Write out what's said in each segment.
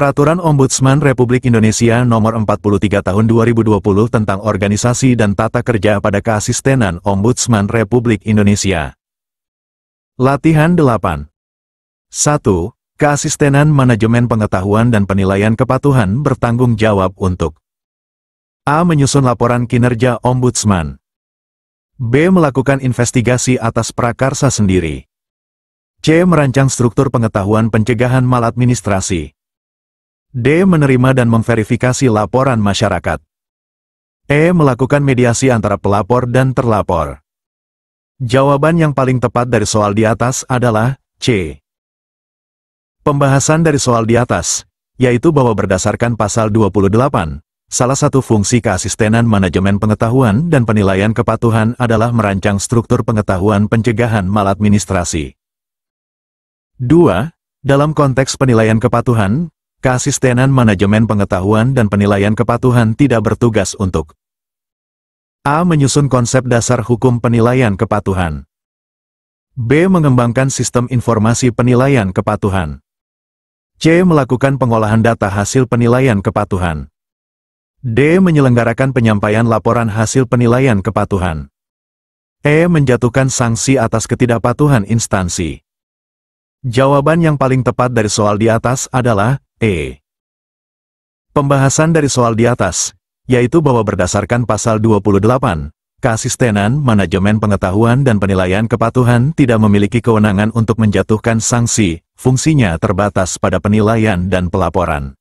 Peraturan Ombudsman Republik Indonesia Nomor 43 Tahun 2020 tentang Organisasi dan Tata Kerja pada Keasistenan Ombudsman Republik Indonesia. Latihan 8. 1. Keasistenan Manajemen Pengetahuan dan Penilaian Kepatuhan bertanggung jawab untuk A. Menyusun laporan kinerja Ombudsman. B. Melakukan investigasi atas prakarsa sendiri. C. Merancang struktur pengetahuan pencegahan maladministrasi. D. Menerima dan memverifikasi laporan masyarakat. E. Melakukan mediasi antara pelapor dan terlapor. Jawaban yang paling tepat dari soal di atas adalah C. Pembahasan dari soal di atas, yaitu bahwa berdasarkan pasal 28, salah satu fungsi keasistenan manajemen pengetahuan dan penilaian kepatuhan adalah merancang struktur pengetahuan pencegahan maladministrasi. 2. Dalam konteks penilaian kepatuhan, keasistenan manajemen pengetahuan dan penilaian kepatuhan tidak bertugas untuk A. Menyusun konsep dasar hukum penilaian kepatuhan. B. Mengembangkan sistem informasi penilaian kepatuhan. C. Melakukan pengolahan data hasil penilaian kepatuhan. D. Menyelenggarakan penyampaian laporan hasil penilaian kepatuhan. E. Menjatuhkan sanksi atas ketidakpatuhan instansi. Jawaban yang paling tepat dari soal di atas adalah E. Pembahasan dari soal di atas, yaitu bahwa berdasarkan pasal 28, keasistenan manajemen pengetahuan dan penilaian kepatuhan tidak memiliki kewenangan untuk menjatuhkan sanksi, fungsinya terbatas pada penilaian dan pelaporan.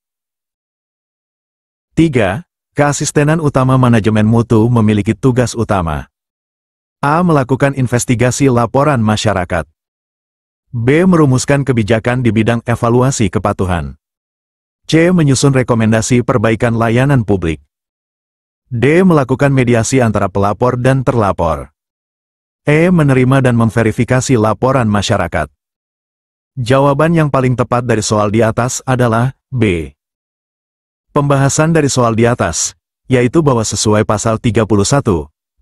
3. Keasistenan utama manajemen mutu memiliki tugas utama. A. Melakukan investigasi laporan masyarakat. B. Merumuskan kebijakan di bidang evaluasi kepatuhan. C. Menyusun rekomendasi perbaikan layanan publik. D. Melakukan mediasi antara pelapor dan terlapor. E. Menerima dan memverifikasi laporan masyarakat. Jawaban yang paling tepat dari soal di atas adalah B. Pembahasan dari soal di atas, yaitu bahwa sesuai pasal 31,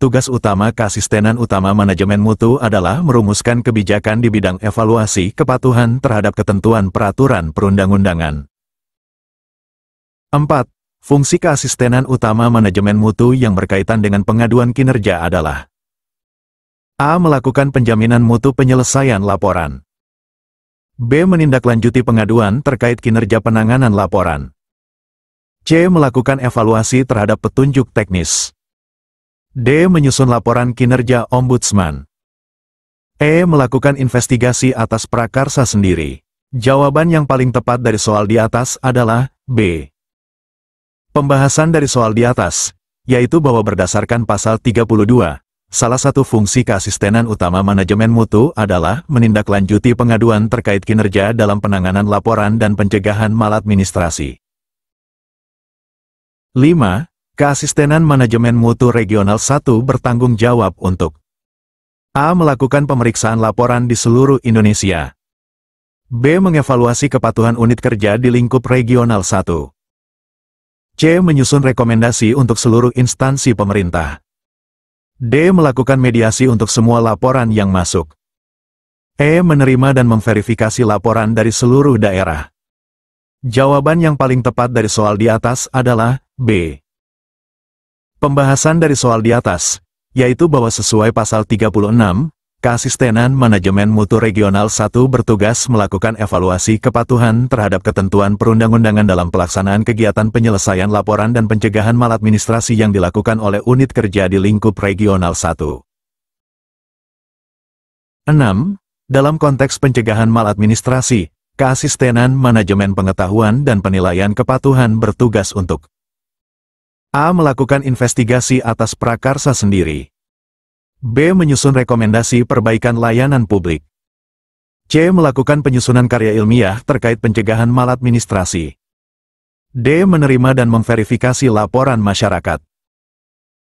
tugas utama keasistenan utama manajemen mutu adalah merumuskan kebijakan di bidang evaluasi kepatuhan terhadap ketentuan peraturan perundang-undangan. 4. Fungsi keasistenan utama manajemen mutu yang berkaitan dengan pengaduan kinerja adalah A. Melakukan penjaminan mutu penyelesaian laporan. B. Menindaklanjuti pengaduan terkait kinerja penanganan laporan. C. Melakukan evaluasi terhadap petunjuk teknis. D. Menyusun laporan kinerja Ombudsman. E. Melakukan investigasi atas prakarsa sendiri. Jawaban yang paling tepat dari soal di atas adalah B. Pembahasan dari soal di atas, yaitu bahwa berdasarkan pasal 32, salah satu fungsi keasistenan utama manajemen mutu adalah menindaklanjuti pengaduan terkait kinerja dalam penanganan laporan dan pencegahan maladministrasi. 5. Keasistenan manajemen mutu regional 1 bertanggung jawab untuk A. Melakukan pemeriksaan laporan di seluruh Indonesia. B. Mengevaluasi kepatuhan unit kerja di lingkup regional 1. C. Menyusun rekomendasi untuk seluruh instansi pemerintah. D. Melakukan mediasi untuk semua laporan yang masuk. E. Menerima dan memverifikasi laporan dari seluruh daerah. Jawaban yang paling tepat dari soal di atas adalah B. Pembahasan dari soal di atas, yaitu bahwa sesuai pasal 36, keasistenan manajemen mutu regional 1 bertugas melakukan evaluasi kepatuhan terhadap ketentuan perundang-undangan dalam pelaksanaan kegiatan penyelesaian laporan dan pencegahan maladministrasi yang dilakukan oleh unit kerja di lingkup regional 1. 6. Dalam konteks pencegahan maladministrasi, keasistenan manajemen pengetahuan dan penilaian kepatuhan bertugas untuk A. Melakukan investigasi atas prakarsa sendiri. B. Menyusun rekomendasi perbaikan layanan publik. C. Melakukan penyusunan karya ilmiah terkait pencegahan maladministrasi. D. Menerima dan memverifikasi laporan masyarakat.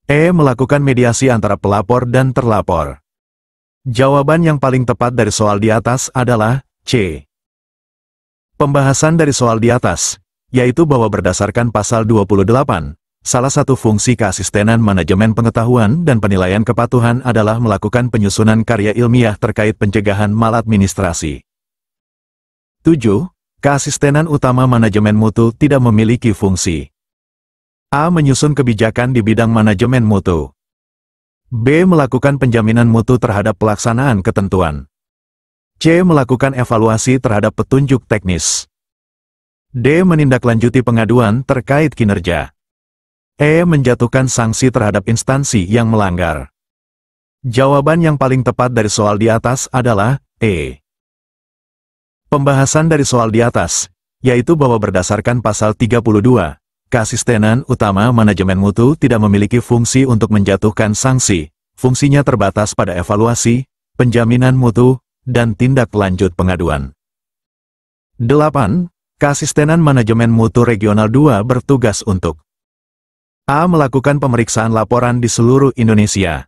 E. Melakukan mediasi antara pelapor dan terlapor. Jawaban yang paling tepat dari soal di atas adalah C. Pembahasan dari soal di atas, yaitu bahwa berdasarkan pasal 28, salah satu fungsi keasistenan manajemen pengetahuan dan penilaian kepatuhan adalah melakukan penyusunan karya ilmiah terkait pencegahan maladministrasi. 7. Keasistenan utama manajemen mutu tidak memiliki fungsi. A. Menyusun kebijakan di bidang manajemen mutu. B. Melakukan penjaminan mutu terhadap pelaksanaan ketentuan. C. Melakukan evaluasi terhadap petunjuk teknis. D. Menindaklanjuti pengaduan terkait kinerja. E. Menjatuhkan sanksi terhadap instansi yang melanggar. Jawaban yang paling tepat dari soal di atas adalah E. Pembahasan dari soal di atas, yaitu bahwa berdasarkan pasal 32, keasistenan utama manajemen mutu tidak memiliki fungsi untuk menjatuhkan sanksi, fungsinya terbatas pada evaluasi, penjaminan mutu, dan tindak lanjut pengaduan. 8. Keasistenan manajemen mutu regional 2 bertugas untuk A. Melakukan pemeriksaan laporan di seluruh Indonesia.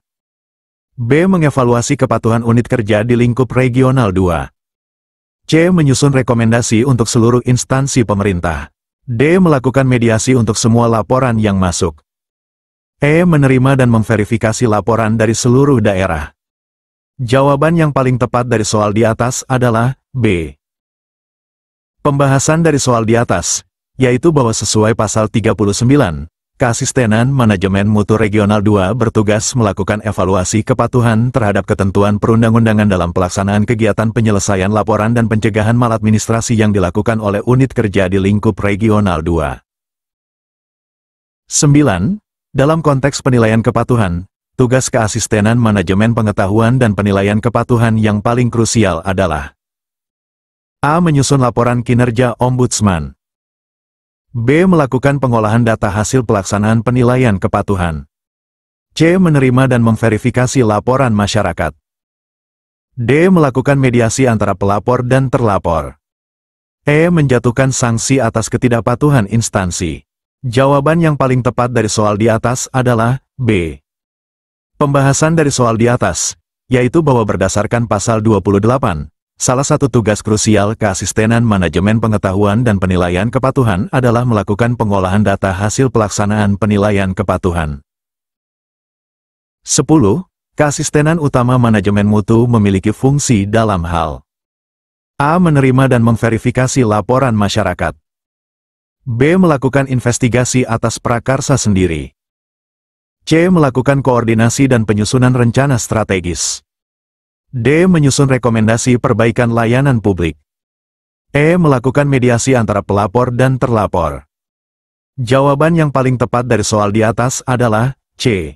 B. Mengevaluasi kepatuhan unit kerja di lingkup regional 2. C. Menyusun rekomendasi untuk seluruh instansi pemerintah. D. Melakukan mediasi untuk semua laporan yang masuk. E. Menerima dan memverifikasi laporan dari seluruh daerah. Jawaban yang paling tepat dari soal di atas adalah B. Pembahasan dari soal di atas, yaitu bahwa sesuai pasal 39, keasistenan manajemen mutu regional 2 bertugas melakukan evaluasi kepatuhan terhadap ketentuan perundang-undangan dalam pelaksanaan kegiatan penyelesaian laporan dan pencegahan maladministrasi yang dilakukan oleh unit kerja di lingkup regional 2. 9. Dalam konteks penilaian kepatuhan, tugas keasistenan manajemen pengetahuan dan penilaian kepatuhan yang paling krusial adalah A. Menyusun laporan kinerja Ombudsman. B. Melakukan pengolahan data hasil pelaksanaan penilaian kepatuhan. C. Menerima dan memverifikasi laporan masyarakat. D. Melakukan mediasi antara pelapor dan terlapor. E. Menjatuhkan sanksi atas ketidakpatuhan instansi. Jawaban yang paling tepat dari soal di atas adalah B. Pembahasan dari soal di atas, yaitu bahwa berdasarkan pasal 28, salah satu tugas krusial keasistenan manajemen pengetahuan dan penilaian kepatuhan adalah melakukan pengolahan data hasil pelaksanaan penilaian kepatuhan. 10. Keasistenan utama manajemen mutu memiliki fungsi dalam hal A. Menerima dan memverifikasi laporan masyarakat. B. Melakukan investigasi atas prakarsa sendiri. C. Melakukan koordinasi dan penyusunan rencana strategis. D. Menyusun rekomendasi perbaikan layanan publik. E. Melakukan mediasi antara pelapor dan terlapor. Jawaban yang paling tepat dari soal di atas adalah C.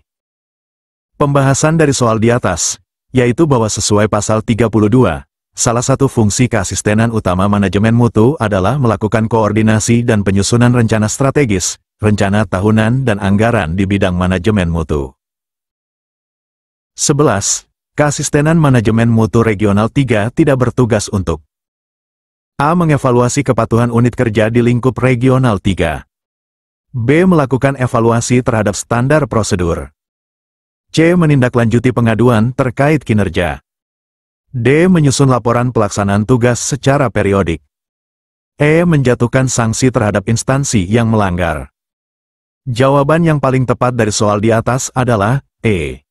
Pembahasan dari soal di atas, yaitu bahwa sesuai pasal 32, salah satu fungsi keasistenan utama manajemen mutu adalah melakukan koordinasi dan penyusunan rencana strategis, rencana tahunan dan anggaran di bidang manajemen mutu. 11. Keasistenan manajemen mutu regional 3 tidak bertugas untuk A. Mengevaluasi kepatuhan unit kerja di lingkup regional 3. B. Melakukan evaluasi terhadap standar prosedur. C. Menindaklanjuti pengaduan terkait kinerja. D. Menyusun laporan pelaksanaan tugas secara periodik. E. Menjatuhkan sanksi terhadap instansi yang melanggar. Jawaban yang paling tepat dari soal di atas adalah E.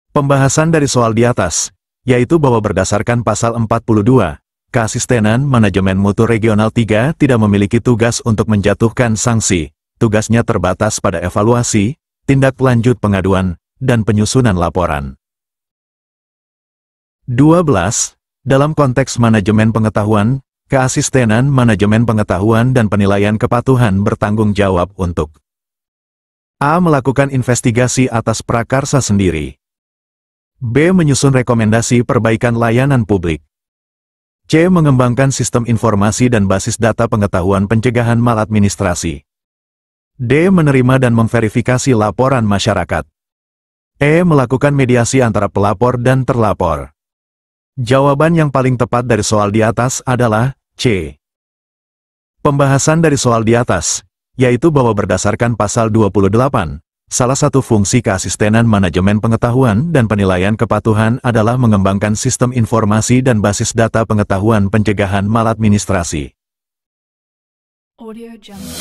Pembahasan dari soal di atas, yaitu bahwa berdasarkan pasal 42, keasistenan manajemen mutu regional 3 tidak memiliki tugas untuk menjatuhkan sanksi, tugasnya terbatas pada evaluasi, tindak lanjut pengaduan, dan penyusunan laporan. 12. Dalam konteks manajemen pengetahuan, keasistenan manajemen pengetahuan dan penilaian kepatuhan bertanggung jawab untuk A. Melakukan investigasi atas prakarsa sendiri. B. Menyusun rekomendasi perbaikan layanan publik. C. Mengembangkan sistem informasi dan basis data pengetahuan pencegahan maladministrasi. D. Menerima dan memverifikasi laporan masyarakat. E. Melakukan mediasi antara pelapor dan terlapor. Jawaban yang paling tepat dari soal di atas adalah C. Pembahasan dari soal di atas, yaitu bahwa berdasarkan pasal 28, salah satu fungsi keasistenan manajemen pengetahuan dan penilaian kepatuhan adalah mengembangkan sistem informasi dan basis data pengetahuan pencegahan maladministrasi. Audio Jungle.